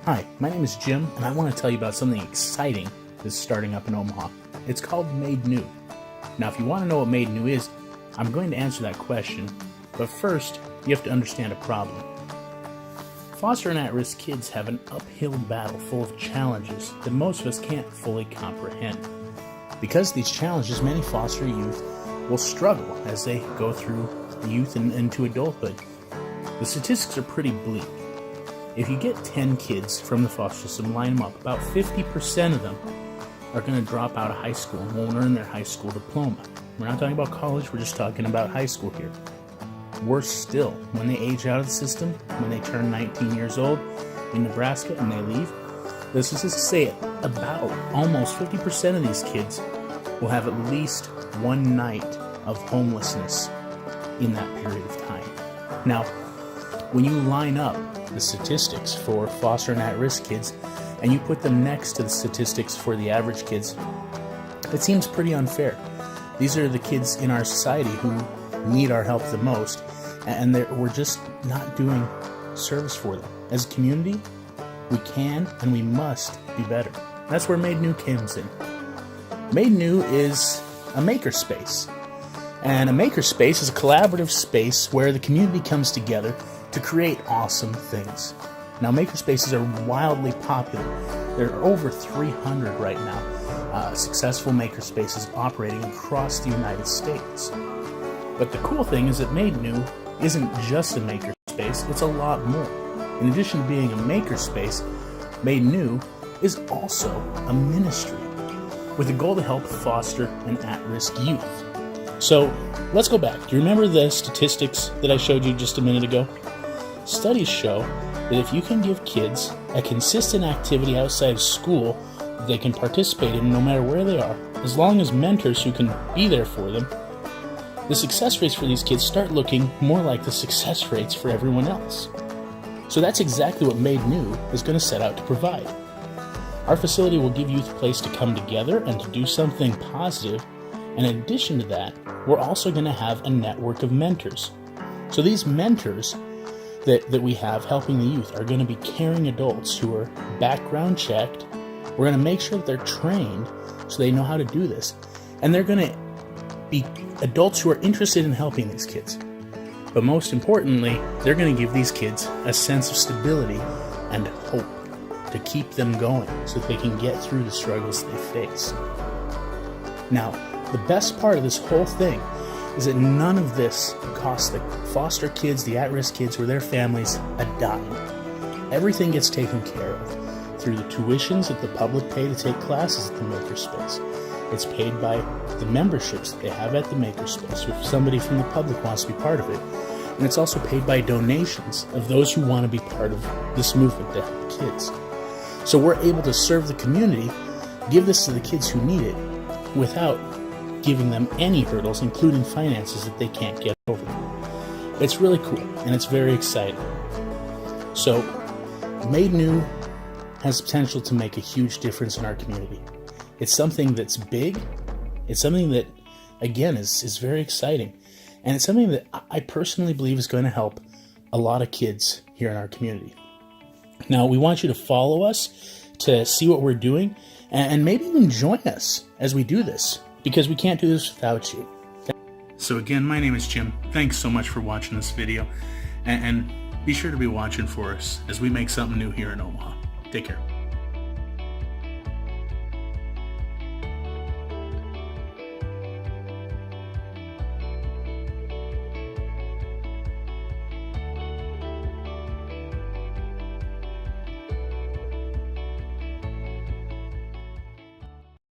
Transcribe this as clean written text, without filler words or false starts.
Hi, my name is Jim, and I want to tell you about something exciting that's starting up in Omaha. It's called Made New. Now, if you want to know what Made New is, I'm going to answer that question, but first, you have to understand a problem. Foster and at-risk kids have an uphill battle full of challenges that most of us can't fully comprehend. Because of these challenges, many foster youth will struggle as they go through youth and into adulthood. The statistics are pretty bleak. If you get 10 kids from the foster system, line them up, about 50% of them are going to drop out of high school and won't earn their high school diploma. We're not talking about college, we're just talking about high school here. Worse still, when they age out of the system, when they turn 19 years old in Nebraska and they leave, let's just say about almost 50% of these kids will have at least one night of homelessness in that period of time. Now, when you line up the statistics for foster and at-risk kids and you put them next to the statistics for the average kids, it seems pretty unfair. These are the kids in our society who need our help the most, and we're just not doing service for them. As a community, we can and we must be better. That's where Made New comes in. Made New is a makerspace. And a makerspace is a collaborative space where the community comes together to create awesome things. Now, makerspaces are wildly popular. There are over 300 right now, successful makerspaces operating across the United States. But the cool thing is that Made New isn't just a makerspace, it's a lot more. In addition to being a makerspace, Made New is also a ministry with a goal to help foster and at-risk youth. So let's go back. Do you remember the statistics that I showed you just a minute ago? Studies show that if you can give kids a consistent activity outside of school that they can participate in no matter where they are, as long as mentors who can be there for them, the success rates for these kids start looking more like the success rates for everyone else. So that's exactly what Made New is going to set out to provide. Our facility will give youth a place to come together and to do something positive. And in addition to that, we're also going to have a network of mentors. So these mentors that we have helping the youth are going to be caring adults who are background checked. We're going to make sure that they're trained so they know how to do this. And they're going to be adults who are interested in helping these kids. But most importantly, they're going to give these kids a sense of stability and hope to keep them going so that they can get through the struggles they face. Now, the best part of this whole thing is that none of this costs the foster kids, the at-risk kids, or their families a dime. Everything gets taken care of through the tuitions that the public pay to take classes at the Makerspace. It's paid by the memberships that they have at the Makerspace if somebody from the public wants to be part of it. And it's also paid by donations of those who want to be part of this movement to help kids. So we're able to serve the community, give this to the kids who need it, without giving them any hurdles, including finances that they can't get over. It's really cool, and it's very exciting. So, Made New has potential to make a huge difference in our community. It's something that's big. It's something that, again, is very exciting. And it's something that I personally believe is going to help a lot of kids here in our community. Now, we want you to follow us to see what we're doing, and maybe even join us as we do this, because we can't do this without you. So again, my name is Jim. Thanks so much for watching this video, and be sure to be watching for us as we make something new here in Omaha. Take care.